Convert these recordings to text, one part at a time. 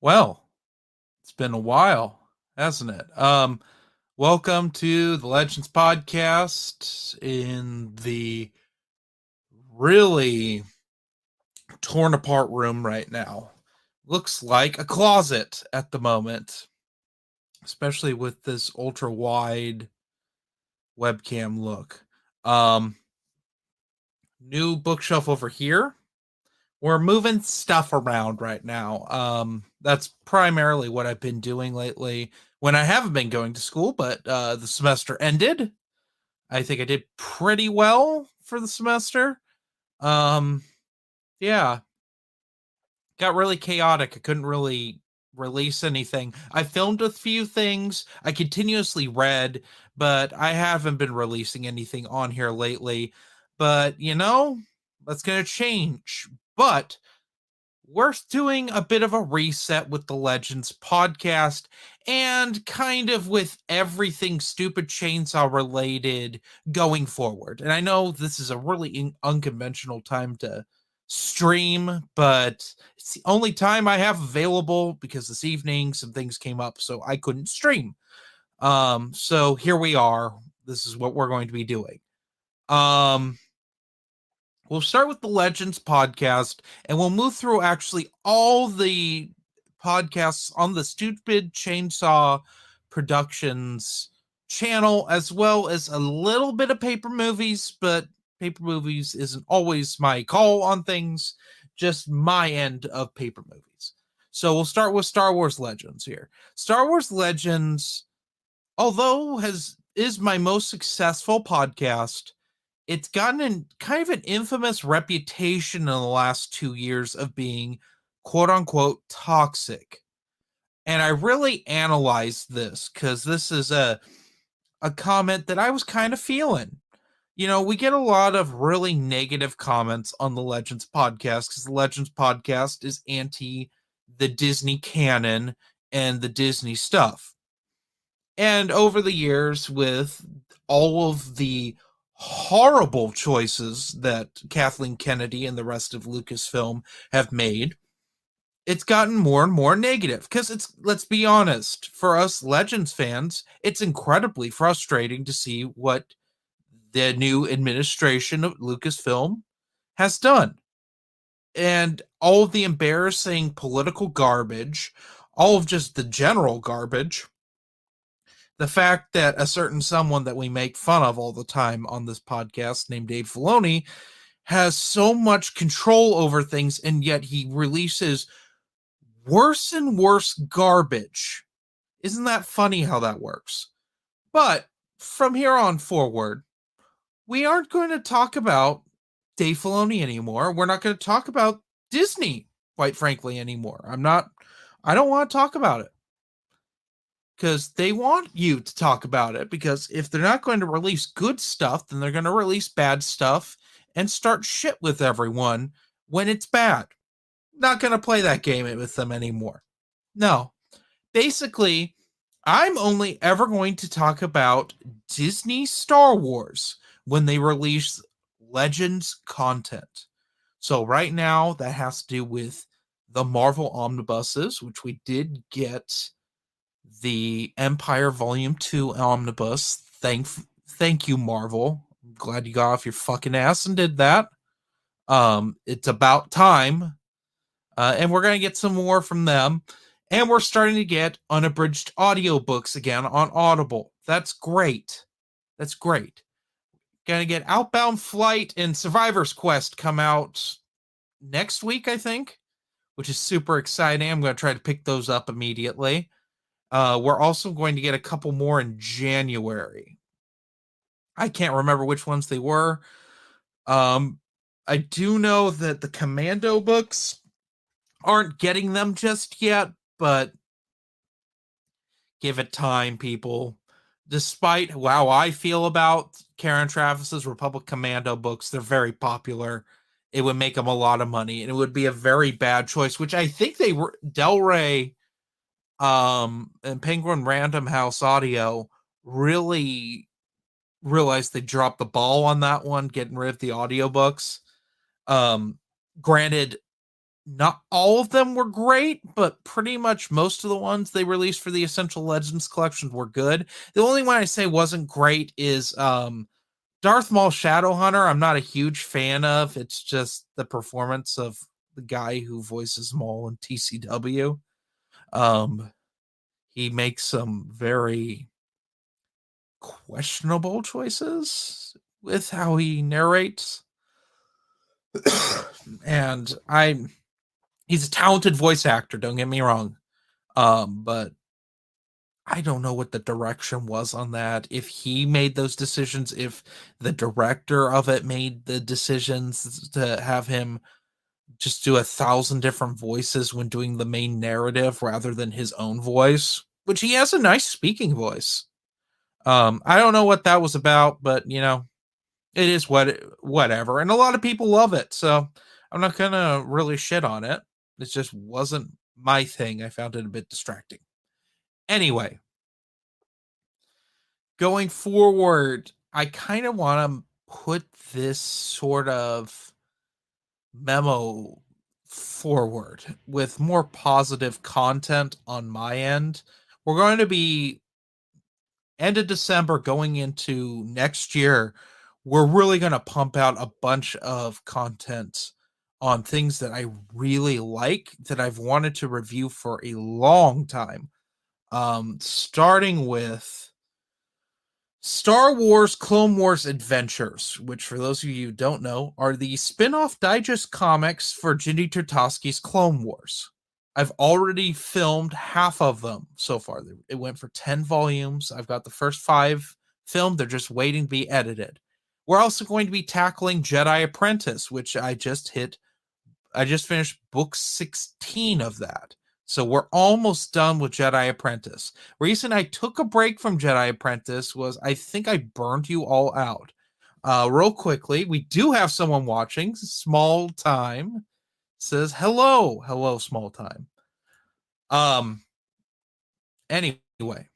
Well, it's been a while, hasn't it? Welcome to the Legends podcast in the really torn apart room right now. Looks like a closet at the moment, especially with this ultra wide webcam look. Um, New bookshelf over here. We're moving stuff around right now. That's primarily what I've been doing lately when I haven't been going to school, but the semester ended. I think I did pretty well for the semester. Um, yeah, got really chaotic. I couldn't really release anything. I filmed a few things. I continuously read, but I haven't been releasing anything on here lately. But that's gonna change. But we're doing a bit of a reset with the Legends podcast and kind of with everything Stupid Chainsaw related going forward. And I know this is a really unconventional time to stream, but it's the only time I have available because this evening some things came up, so I couldn't stream. So here we are. This is what we're going to be doing. Um, We'll start with the Legends podcast and we'll move through actually all the podcasts on the Stupid Chainsaw Productions channel, as well as a little bit of paper movies, but paper movies isn't always my call on things, just my end of paper movies. So we'll start with Star Wars Legends here. Star Wars Legends, although has is my most successful podcast, it's gotten kind of an infamous reputation in the last 2 years of being quote unquote toxic. And I really analyzed this because this is a comment that I was kind of feeling. We get a lot of really negative comments on the Legends podcast because the Legends podcast is anti the Disney canon and the Disney stuff. And over the years, with all of the horrible choices that Kathleen Kennedy and the rest of Lucasfilm have made, it's gotten more and more negative. Because let's be honest, for us Legends fans, it's incredibly frustrating to see what the new administration of Lucasfilm has done. And all of the embarrassing political garbage, all of just the general garbage, the fact that a certain someone that we make fun of all the time on this podcast named Dave Filoni has so much control over things, and yet he releases worse and worse garbage. Isn't that funny how that works? But from here on forward, we aren't going to talk about Dave Filoni anymore. We're not going to talk about Disney, quite frankly, anymore. I don't want to talk about it because they want you to talk about it, because if they're not going to release good stuff, then they're going to release bad stuff and start shit with everyone when it's bad. Not going to play that game with them anymore. No. Basically, I'm only ever going to talk about Disney Star Wars when they release Legends content. So right now that has to do with the Marvel omnibuses, which we did get the Empire Volume 2 omnibus. Thank you, Marvel. I'm glad you got off your fucking ass and did that. It's about time. And we're gonna get some more from them. And we're starting to get unabridged audiobooks again on Audible. That's great. That's great. Gonna get Outbound Flight and Survivor's Quest come out next week, I think, which is super exciting. I'm gonna try to pick those up immediately. We're also going to get a couple more in January. I can't remember which ones they were. Um, I do know that the Commando books aren't getting them just yet, but give it time, people. Despite how I feel about Karen Travis's Republic Commando books, they're very popular. It would make them a lot of money, and it would be a very bad choice, which I think they were Del Rey and Penguin Random House Audio really realized they dropped the ball on that one, getting rid of the audiobooks. Um, Granted, Not all of them were great, but pretty much most of the ones they released for the Essential Legends collection were good. The only one I say wasn't great is Darth Maul Shadowhunter. I'm not a huge fan of. It's just the performance of the guy who voices Maul in TCW. He makes some very questionable choices with how he narrates. And he's a talented voice actor, don't get me wrong. But I don't know what the direction was on that. If he made those decisions, if the director of it made the decisions to have him just do 1,000 different voices when doing the main narrative rather than his own voice, which he has a nice speaking voice. I don't know what that was about, but it is whatever. And a lot of people love it. So I'm not going to really shit on it. It just wasn't my thing. I found it a bit distracting. Anyway, going forward, I kind of want to put this sort of memo forward with more positive content on my end. We're going to be end of December going into next year. We're really going to pump out a bunch of content on things that I really like that I've wanted to review for a long time. Starting with Star Wars Clone Wars Adventures, which for those of you who don't know, are the spin-off digest comics for Genndy Tartakovsky's Clone Wars. I've already filmed half of them so far. It went for 10 volumes. I've got the first 5 filmed. They're just waiting to be edited. We're also going to be tackling Jedi Apprentice, which I just finished book 16 of that. So we're almost done with Jedi Apprentice. Reason I took a break from Jedi Apprentice was I think I burned you all out. Real quickly, we do have someone watching. Small Time says hello, Small Time. Anyway,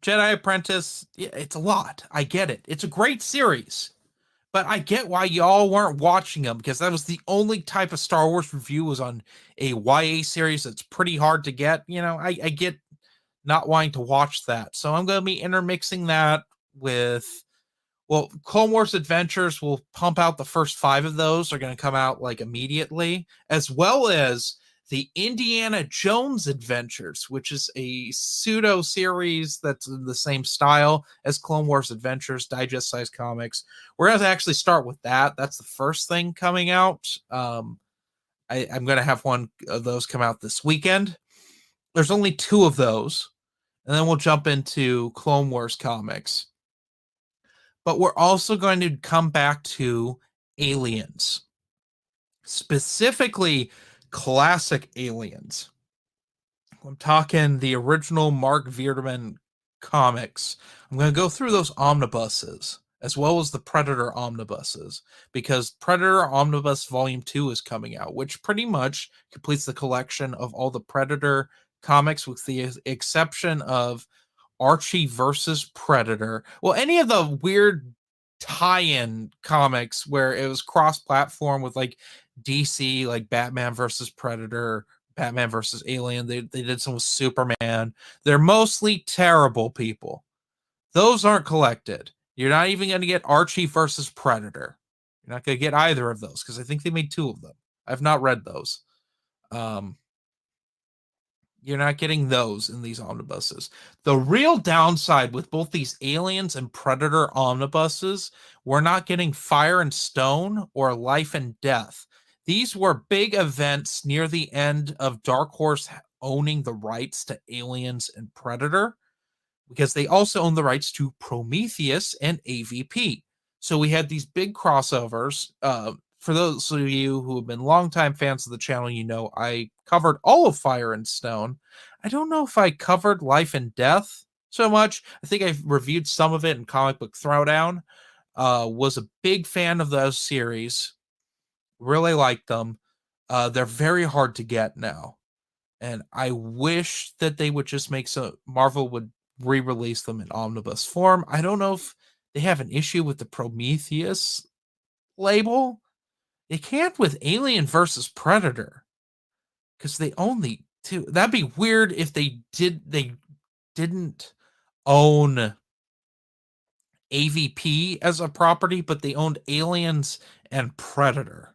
Jedi Apprentice, yeah, it's a lot. I get it. It's a great series. But I get why y'all weren't watching them, because that was the only type of Star Wars review was on a YA series that's pretty hard to get. I get not wanting to watch that. So I'm going to be intermixing that with, well, Clone Wars Adventures will pump out the first 5 of those. Are going to come out like immediately, as well as the Indiana Jones Adventures, which is a pseudo series that's in the same style as Clone Wars Adventures, digest size comics. We're going to actually start with that. That's the first thing coming out. I'm going to have one of those come out this weekend. There's only 2 of those, and then we'll jump into Clone Wars comics. But we're also going to come back to Aliens, specifically classic Aliens. I'm talking the original Mark Vierman comics. I'm going to go through those omnibuses as well as the Predator omnibuses, because Predator Omnibus Volume 2 is coming out, which pretty much completes the collection of all the Predator comics with the exception of Archie versus Predator. Well, any of the weird tie-in comics where it was cross-platform with like DC, like Batman versus Predator, Batman versus Alien. They did some with Superman. They're mostly terrible, people. Those aren't collected. You're not even going to get Archie versus Predator. You're not going to get either of those because I think they made 2 of them. I've not read those. You're not getting those in these omnibuses. The real downside with both these Aliens and Predator omnibuses, we're not getting Fire and Stone or Life and Death. These were big events near the end of Dark Horse owning the rights to Aliens and Predator, because they also own the rights to Prometheus and AVP. So we had these big crossovers. For those of you who have been longtime fans of the channel, I covered all of Fire and Stone. I don't know if I covered Life and Death so much. I think I reviewed some of it in Comic Book Throwdown. Was a big fan of those series. Really liked them. They're very hard to get now. And I wish that they would just Marvel would re-release them in omnibus form. I don't know if they have an issue with the Prometheus label. They can't with Alien versus Predator because they own the two. That'd be weird if they didn't own AVP as a property, but they owned Aliens and Predator.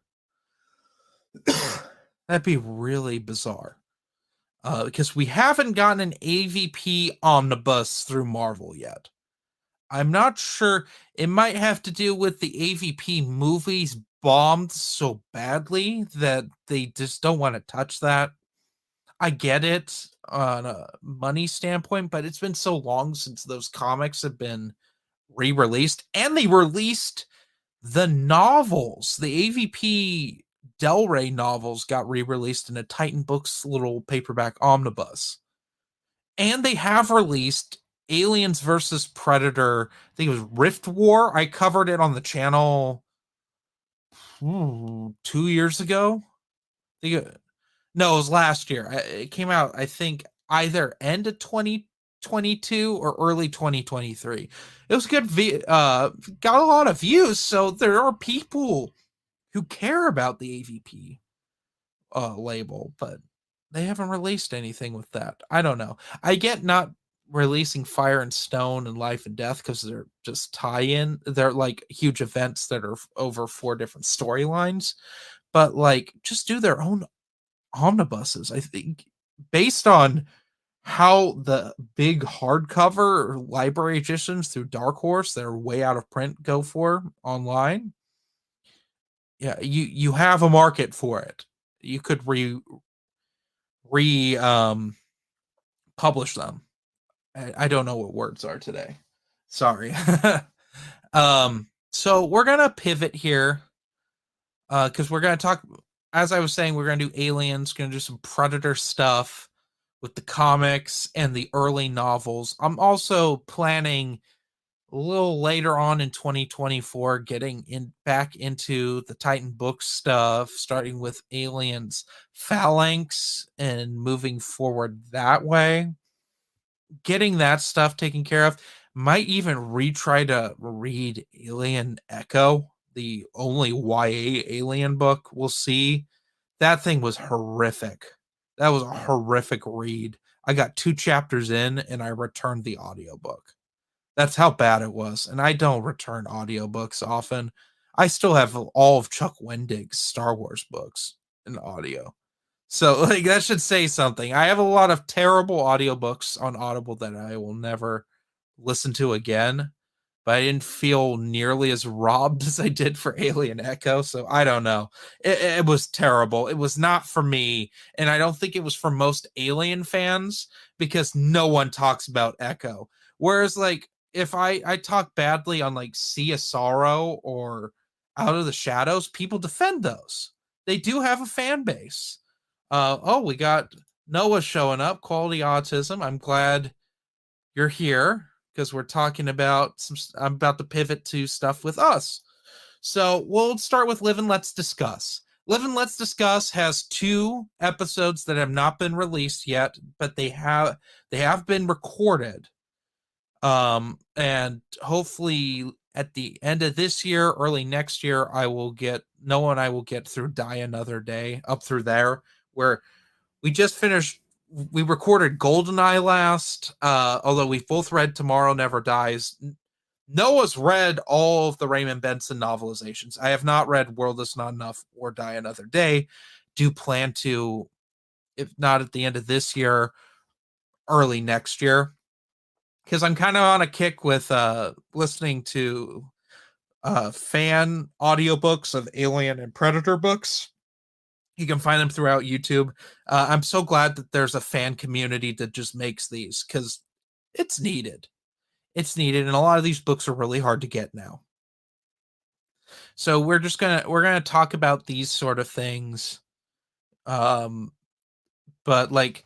That'd be really bizarre. Because we haven't gotten an AVP omnibus through Marvel yet. I'm not sure. It might have to do with the AVP movies bombed so badly that they just don't want to touch that. I get it on a money standpoint, but it's been so long since those comics have been re-released, and they released the novels. The AVP Del Rey novels got re-released in a Titan Books little paperback omnibus. And they have released Aliens versus Predator. I think it was Rift War. I covered it on the channel 2 years ago. No, it was last year. It came out, I think, either end of 2022 or early 2023. It was good. Got a lot of views, so there are people who care about the AVP label, but they haven't released anything with that. I don't know. I get not releasing Fire and Stone and Life and Death because they're just tie-in. They're like huge events that are over 4 different storylines, but like just do their own omnibuses. I think based on how the big hardcover library editions through Dark Horse that are way out of print go for online. Yeah, you have a market for it. You could publish them. I don't know what words are today. Sorry. So we're gonna pivot here because we're gonna talk. As I was saying, we're gonna do Aliens. Gonna do some Predator stuff with the comics and the early novels. I'm also planning a little later on in 2024 getting back into the Titan book stuff, starting with Aliens Phalanx and moving forward that way. Getting that stuff taken care of. Might even retry to read Alien Echo, the only YA Alien book. We'll see. That thing was horrific. That was a horrific read. I got 2 chapters in and I returned the audiobook. That's how bad it was. And I don't return audiobooks often. I still have all of Chuck Wendig's Star Wars books in audio. So like that should say something. I have a lot of terrible audiobooks on Audible that I will never listen to again, but I didn't feel nearly as robbed as I did for Alien Echo. So I don't know. It was terrible. It was not for me. And I don't think it was for most Alien fans because no one talks about Echo. Whereas like if I talk badly on like Sea of Sorrow or Out of the Shadows, people defend those. They do have a fan base. We got Noah showing up, Quality Autism. I'm glad you're here because we're talking about I'm about to pivot to stuff with us. So we'll start with Live and Let's Discuss. Live and Let's Discuss has 2 episodes that have not been released yet, but they have been recorded. And hopefully at the end of this year, early next year, Noah and I will get through Die Another Day up through there where we recorded Goldeneye last, although we've both read Tomorrow Never Dies. Noah's read all of the Raymond Benson novelizations. I have not read World Is Not Enough or Die Another Day. Do plan to, if not at the end of this year, early next year. Because I'm kind of on a kick with listening to fan audiobooks of Alien and Predator books. You can find them throughout YouTube. I'm so glad that there's a fan community that just makes these because it's needed. It's needed, and a lot of these books are really hard to get now. So we're gonna talk about these sort of things. But like,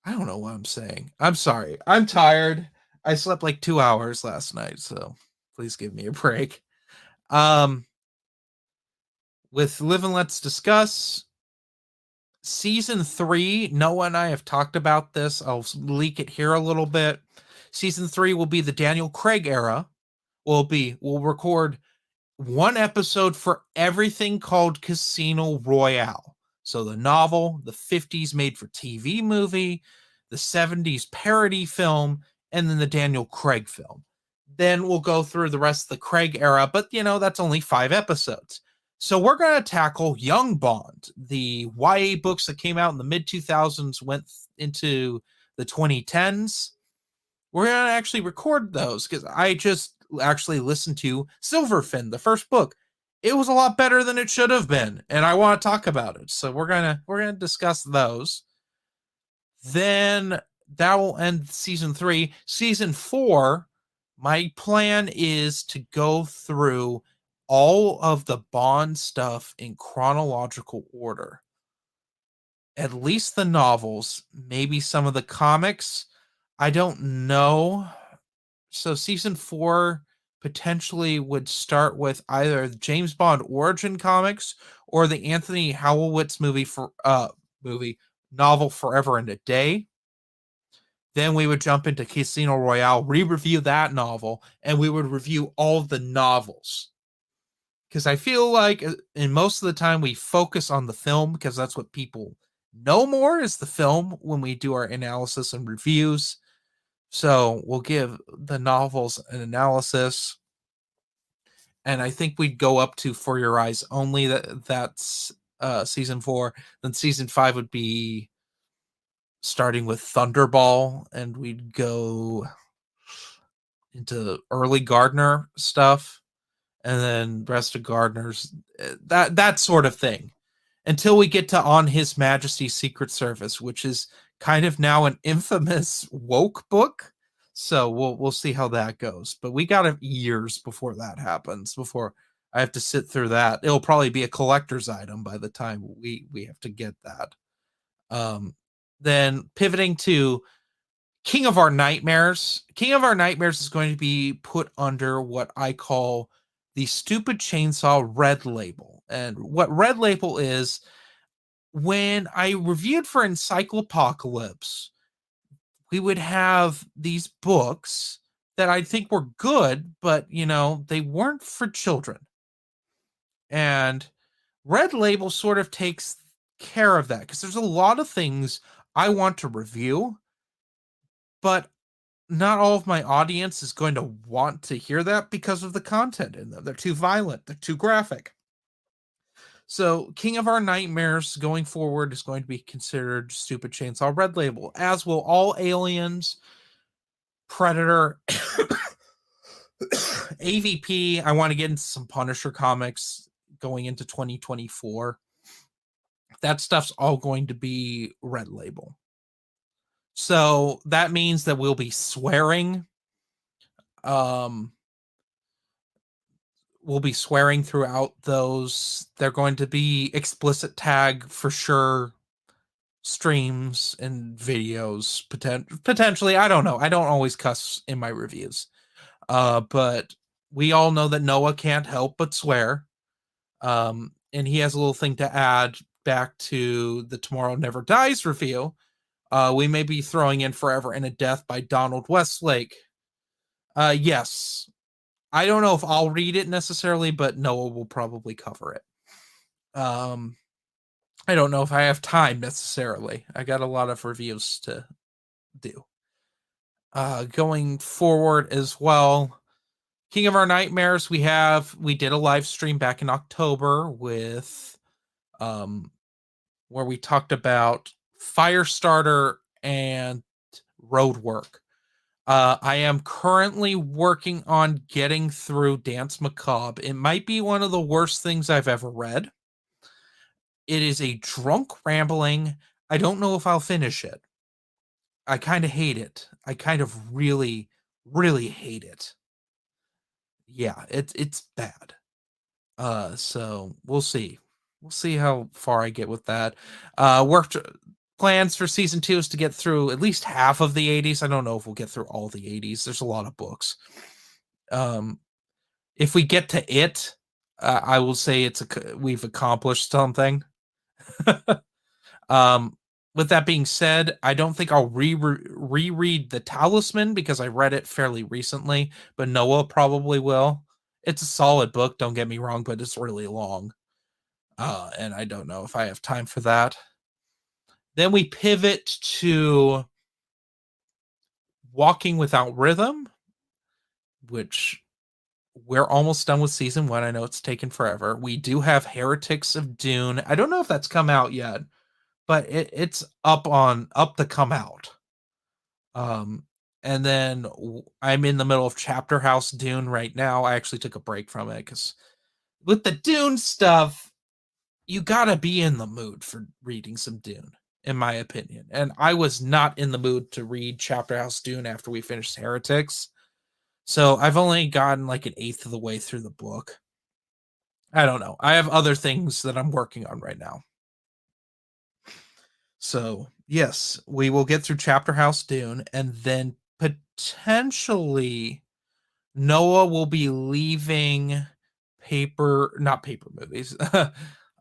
I don't know what I'm saying. I'm sorry. I'm tired. I slept like 2 hours last night, so please give me a break. With Live and Let's Discuss, Season 3, Noah and I have talked about this. I'll leak it here a little bit. Season 3 will be the Daniel Craig era. We'll record one episode for everything called Casino Royale. So the novel, the 50s made for TV movie, the 70s parody film, and then the Daniel Craig film. Then we'll go through the rest of the Craig era, but that's only 5 episodes. So we're going to tackle Young Bond, the YA books that came out in the mid 2000s, went into the 2010s. We're going to actually record those because I just actually listened to Silverfin, the first book. It was a lot better than it should have been, and I want to talk about it. So we're gonna discuss those. Then that will end season 3. Season 4, my plan is to go through all of the Bond stuff in chronological order. At least the novels, maybe some of the comics. I don't know. So season 4 potentially would start with either the James Bond origin comics or the Anthony Howlowitz movie novel Forever and a Day. Then we would jump into Casino Royale, re-review that novel, and we would review all the novels. Because I feel like in most of the time we focus on the film because that's what people know more is the film when we do our analysis and reviews. So we'll give the novels an analysis. And I think we'd go up to For Your Eyes Only. That's season 4. Then season 5 would be starting with Thunderball, and we'd go into early Gardner stuff, and then rest of Gardner's that sort of thing, until we get to On His Majesty's Secret Service, which is kind of now an infamous woke book. So we'll see how that goes. But we got years before that happens, before I have to sit through that. It'll probably be a collector's item by the time we have to get that. Then pivoting to King of Our Nightmares. King of Our Nightmares is going to be put under what I call the Stupid Chainsaw Red Label. And what Red Label is, when I reviewed for Encyclopocalypse, we would have these books that I think were good, but they weren't for children. And Red Label sort of takes care of that because there's a lot of things I want to review, but not all of my audience is going to want to hear that because of the content in them. They're too violent, they're too graphic. So King of Our Nightmares going forward is going to be considered Stupid Chainsaw Red Label, as will all Aliens, Predator, AVP. I want to get into some Punisher comics going into 2024. That stuff's all going to be Red Label. So that means that we'll be swearing. We'll be swearing throughout those. They're going to be explicit tag for sure streams and videos potentially. I don't know. I don't always cuss in my reviews. But we all know that Noah can't help but swear. And he has a little thing to add back to the Tomorrow Never Dies review. We may be throwing in Forever and a Death by Donald Westlake. Yes. I don't know if I'll read it necessarily, but Noah will probably cover it. I don't know if I have time necessarily. I got a lot of reviews to do. Going forward as well, King of Our Nightmares, we did a live stream back in October with where we talked about Firestarter and Roadwork. I am currently working on getting through Dance Macabre. It might be one of the worst things I've ever read. It is a drunk rambling. I don't know if I'll finish it. I kind of hate it. I kind of really, really hate it. Yeah, it's bad. So we'll see. We'll see how far I get with that. Plans for season 2 is to get through at least half of the 80s. I don't know if we'll get through all the 80s. There's a lot of books. If we get to it, I will say we've accomplished something. With that being said, I don't think I'll reread The Talisman because I read it fairly recently, but Noah probably will. It's a solid book, don't get me wrong, but it's really long. And I don't know if I have time for that. Then we pivot to Walking Without Rhythm, which we're almost done with season 1. I know it's taken forever. We do have Heretics of Dune. I don't know if that's come out yet, but it's up to come out. And then I'm in the middle of Chapter House Dune right now. I actually took a break from it because with the Dune stuff, you gotta be in the mood for reading some Dune, in my opinion. And I was not in the mood to read Chapter House Dune after we finished Heretics. So I've only gotten like an eighth of the way through the book. I don't know. I have other things that I'm working on right now. So, yes, we will get through Chapter House Dune, and then potentially Noah will be leaving not paper movies,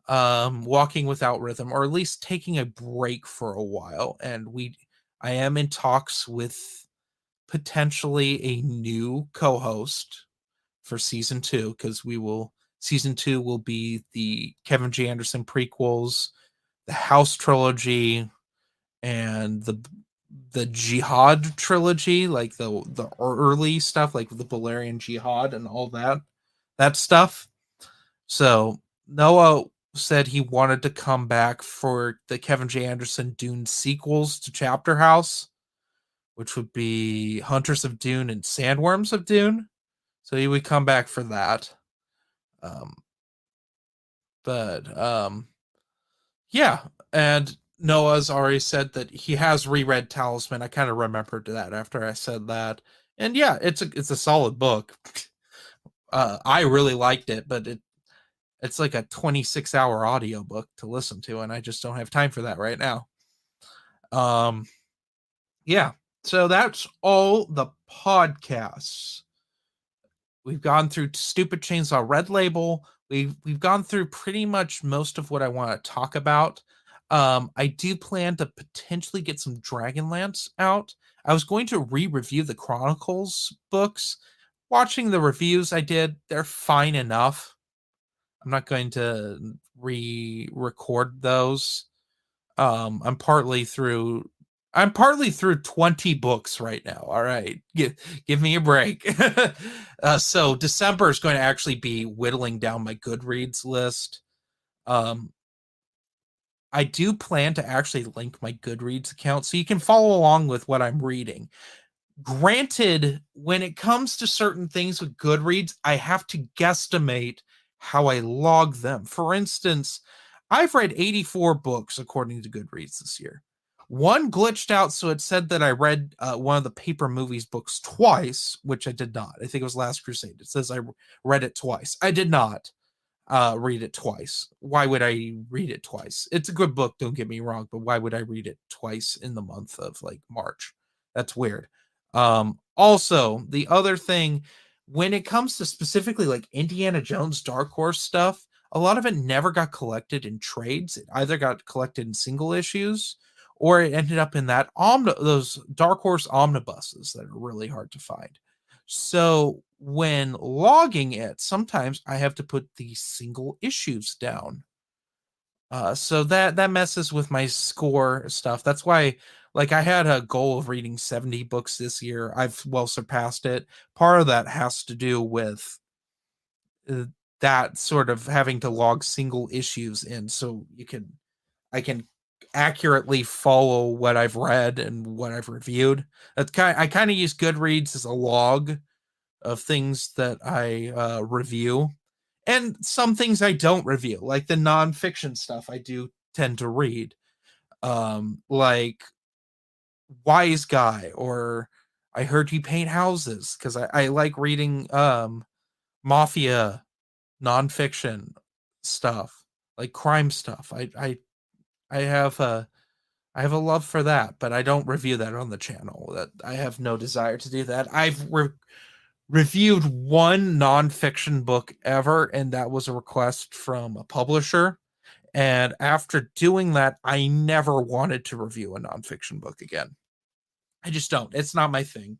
Walking Without Rhythm, or at least taking a break for a while. And I am in talks with potentially a new co-host for season 2, because season 2 will be the Kevin J. Anderson prequels, the House trilogy, and the Jihad trilogy, like the early stuff, like the Balerian Jihad and all that stuff. So Noah said he wanted to come back for the Kevin J. Anderson Dune sequels to Chapter House, which would be Hunters of Dune and Sandworms of Dune. So he would come back for that. But yeah, and Noah's already said that he has reread Talisman. I kind of remembered that after I said that. And yeah, it's a solid book. I really liked it, but it's like a 26-hour audiobook to listen to, and I just don't have time for that right now. Yeah. So that's all the podcasts. We've gone through Stupid Chainsaw Red Label. We've gone through pretty much most of what I want to talk about. I do plan to potentially get some Dragonlance out. I was going to re-review the Chronicles books. Watching the reviews I did, they're fine enough. I'm not going to re-record those. I'm partly through 20 books right now. All right. Give me a break. So December is going to actually be whittling down my Goodreads list. I do plan to actually link my Goodreads account so you can follow along with what I'm reading. Granted, when it comes to certain things with Goodreads, I have to guesstimate how I log them. For instance, I've read 84 books according to Goodreads this year. One glitched out, so it said that I read one of the Paper Movies books twice, which I did not. I think it was Last Crusade. It says I read it twice. I did not read it twice. Why would I read it twice? It's a good book, don't get me wrong, but why would I read it twice in the month of like March? That's weird. Also, the other thing, when it comes to specifically like Indiana Jones Dark Horse stuff, a lot of it never got collected in trades. It either got collected in single issues or it ended up in those Dark Horse omnibuses that are really hard to find. So when logging it, sometimes I have to put the single issues down. So that messes with my score stuff. That's why, like, I had a goal of reading 70 books this year. I've well surpassed it. Part of that has to do with that sort of having to log single issues in, so I can accurately follow what I've read and what I've reviewed. I kind of use Goodreads as a log of things that I review, and some things I don't review, like the nonfiction stuff I do tend to read, like Wise Guy, or I Heard You Paint Houses, because I like reading mafia nonfiction stuff, like crime stuff. I have a love for that, but I don't review that on the channel. That I have no desire to do that. I've reviewed one nonfiction book ever, and that was a request from a publisher. And after doing that, I never wanted to review a nonfiction book again. I just don't. It's not my thing.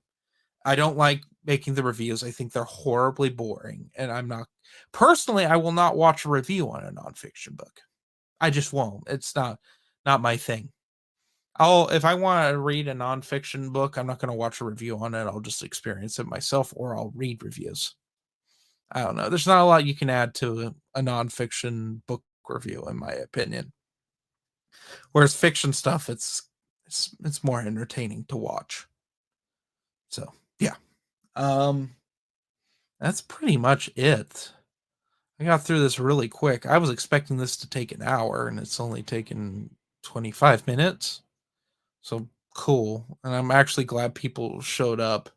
I don't like making the reviews. I think they're horribly boring, and personally, I will not watch a review on a nonfiction book. I just won't. It's not my thing. If I want to read a nonfiction book, I'm not going to watch a review on it. I'll just experience it myself, or I'll read reviews. I don't know. There's not a lot you can add to a nonfiction book review, in my opinion. Whereas fiction stuff, it's more entertaining to watch. So yeah, that's pretty much it. I got through this really quick. I was expecting this to take an hour, and it's only taken 25 minutes. So cool. And I'm actually glad people showed up.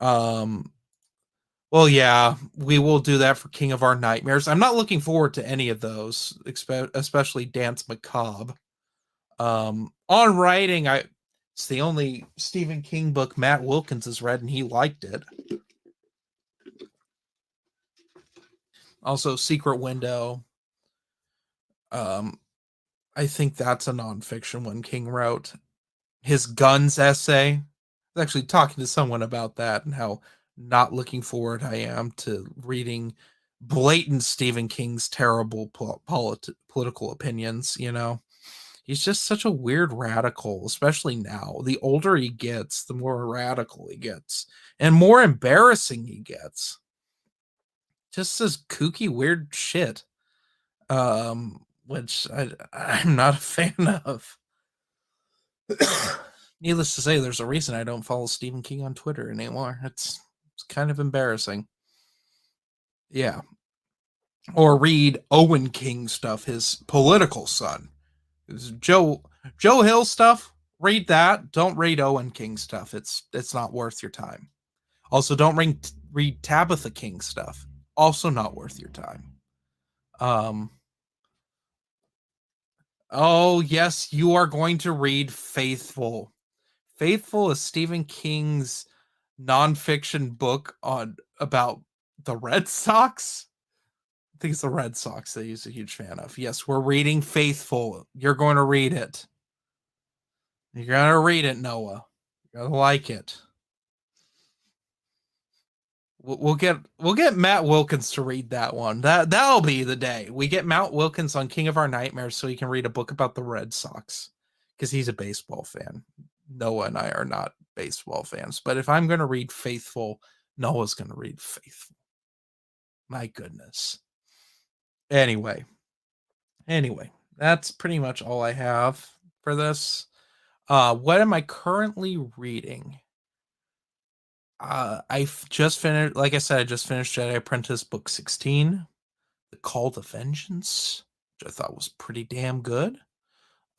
Well, yeah, we will do that for King of Our Nightmares. I'm not looking forward to any of those, especially Dance Macabre. On writing, it's the only Stephen King book Matt Wilkins has read, and he liked it. Also, Secret Window. I think that's a nonfiction one King wrote. His Guns essay. I was actually talking to someone about that and how not looking forward I am to reading blatant Stephen King's terrible political opinions, you know. He's just such a weird radical, especially now. The older he gets, the more radical he gets and more embarrassing he gets. Just says kooky, weird shit, which I'm not a fan of. Needless to say, there's a reason I don't follow Stephen King on Twitter anymore. It's kind of embarrassing. Yeah. Or read Owen King stuff, his political son. Joe Hill stuff, read that. Don't read Owen King stuff. It's not worth your time. Also, don't read Tabitha King stuff. Also not worth your time. Oh, yes, you are going to read Faithful. Faithful is Stephen King's nonfiction book about the Red Sox. I think it's the Red Sox that he's a huge fan of. Yes, we're reading Faithful. You're going to read it. You're going to read it, Noah. You're going to like it. We'll get Matt Wilkins to read that one. That'll be the day. We get Matt Wilkins on King of Our Nightmares so he can read a book about the Red Sox because he's a baseball fan. Noah and I are not baseball fans, but if I'm going to read Faithful, Noah's going to read Faithful. My goodness. Anyway, that's pretty much all I have for this. What am I currently reading? I've just finished, like I said, I just finished Jedi Apprentice Book 16, The Call to Vengeance, which I thought was pretty damn good.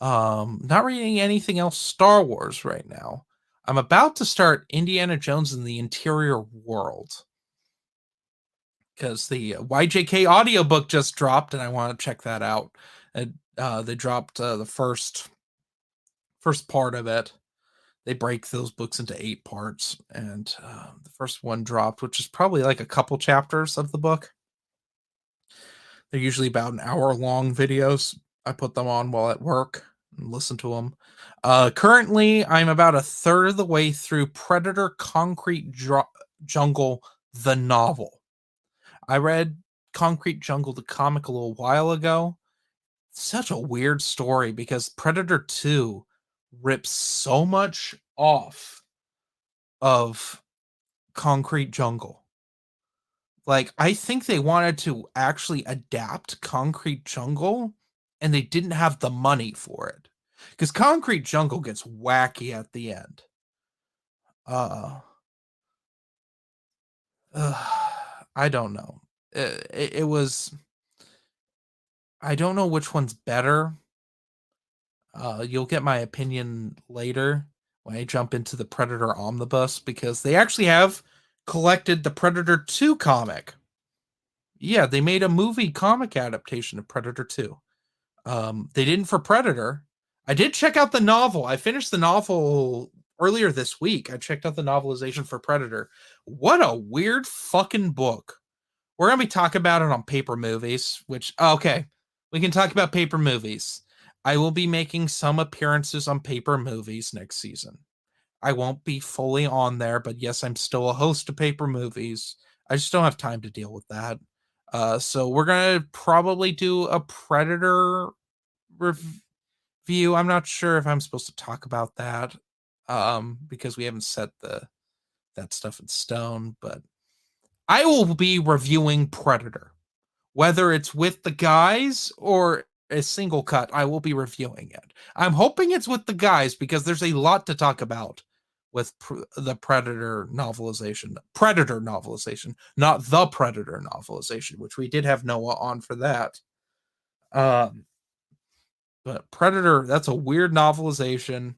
Not reading anything else Star Wars right now. I'm about to start Indiana Jones in the Interior World because the YJK audiobook just dropped and I want to check that out. And they dropped the first part of it. They break those books into 8 parts, and the first one dropped, which is probably like a couple chapters of the book. They're usually about an hour-long videos. I put them on while at work and listen to them. Currently, I'm about a third of the way through Predator Concrete Jungle, the novel. I read Concrete Jungle, the comic, a little while ago. Such a weird story because Predator 2 rips so much off of Concrete Jungle. Like, I think they wanted to actually adapt Concrete Jungle and they didn't have the money for it because Concrete Jungle gets wacky at the end. I don't know. It was, I don't know which one's better. You'll get my opinion later when I jump into the Predator Omnibus because they actually have collected the Predator 2 comic. Yeah, they made a movie comic adaptation of Predator 2. They didn't for Predator. I did check out the novel. I finished the novel earlier this week. I checked out the novelization for Predator. What a weird fucking book. We're going to be talking about it on Paper Movies, which, okay, we can talk about Paper Movies. I will be making some appearances on Paper Movies next season. I won't be fully on there, but yes, I'm still a host of Paper Movies. I just don't have time to deal with that. So we're gonna probably do a Predator review. I'm not sure if I'm supposed to talk about that, because we haven't set that stuff in stone. But I will be reviewing Predator, whether it's with the guys or a single cut. I will be reviewing it. I'm hoping it's with the guys because there's a lot to talk about with the Predator novelization, not the Predator novelization, which we did have Noah on for that. But Predator, that's a weird novelization.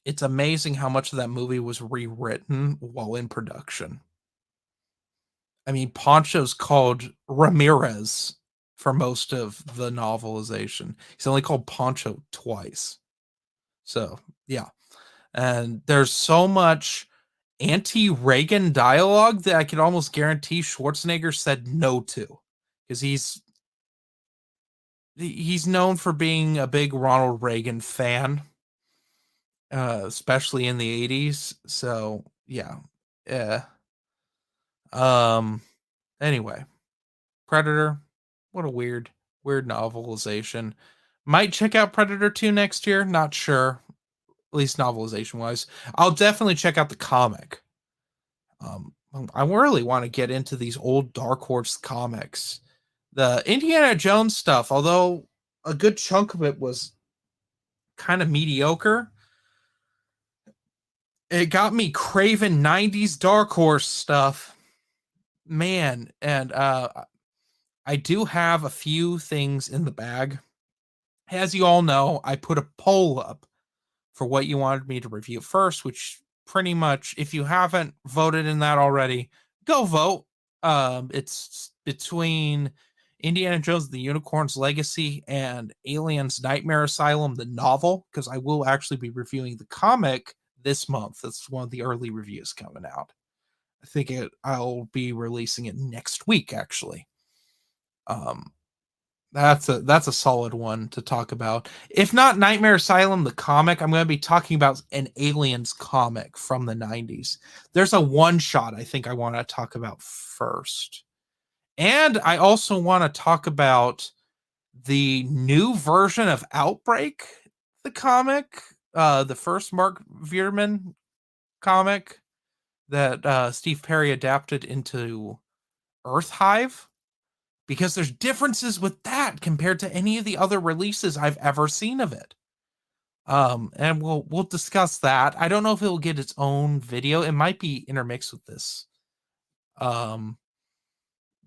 It's amazing how much of that movie was rewritten while in production. I mean, Poncho's called Ramirez for most of the novelization. He's only called Poncho twice. So, yeah. And there's so much anti-Reagan dialogue that I could almost guarantee Schwarzenegger said no to, because he's known for being a big Ronald Reagan fan, especially in the 80s. So, yeah. Anyway, Predator, what a weird novelization. Might check out Predator 2 next year, not sure, at least novelization wise. I'll definitely check out the comic. I really want to get into these old Dark Horse comics. The Indiana Jones stuff, although a good chunk of it was kind of mediocre, it got me craving 90s Dark Horse stuff. Man, and I do have a few things in the bag. As you all know, I put a poll up for what you wanted me to review first, which pretty much, if you haven't voted in that already, go vote. It's between Indiana Jones and the Unicorn's Legacy and Aliens Nightmare Asylum, the novel, because I will actually be reviewing the comic this month. That's one of the early reviews coming out. I think I'll be releasing it next week, actually. That's a solid one to talk about. If not Nightmare Asylum, the comic, I'm going to be talking about an Aliens comic from the 90s. There's a one shot I think I want to talk about first. And I also want to talk about the new version of Outbreak, the comic, the first Mark Veerman comic that Steve Perry adapted into Earth Hive, because there's differences with that compared to any of the other releases I've ever seen of it. And we'll discuss that. I don't know if it'll get its own video. It might be intermixed with this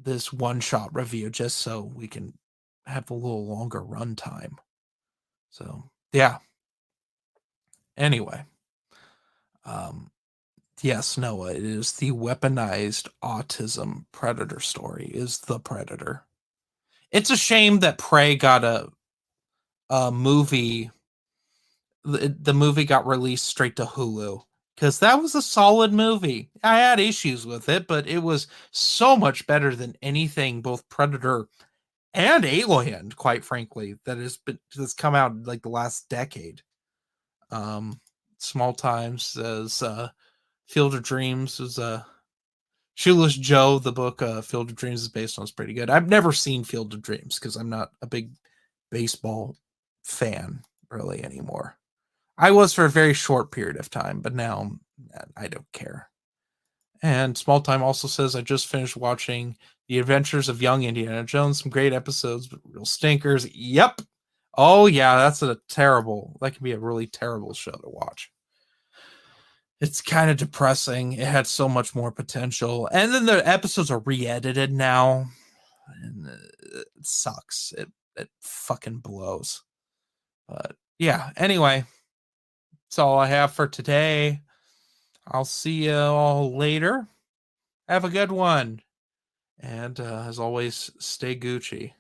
this one shot review, just so we can have a little longer runtime. So yeah. Anyway, yes, Noah, it is the weaponized autism Predator story. Is the Predator. It's a shame that Prey got a movie. The movie got released straight to Hulu, because that was a solid movie. I had issues with it, but it was so much better than anything, both Predator and Alien, quite frankly, that's come out like the last decade. Small Times as Field of Dreams was Shoeless Joe, the book Field of Dreams is based on, is pretty good. I've never seen Field of Dreams because I'm not a big baseball fan really anymore. I was for a very short period of time, but now I don't care. And Small Time also says, I just finished watching The Adventures of Young Indiana Jones. Some great episodes, but real stinkers. Yep. Oh, yeah, that can be a really terrible show to watch. It's kind of depressing. It had so much more potential. And then the episodes are re-edited now. And it sucks. It fucking blows. But yeah, anyway, that's all I have for today. I'll see you all later. Have a good one. And as always, stay Gucci.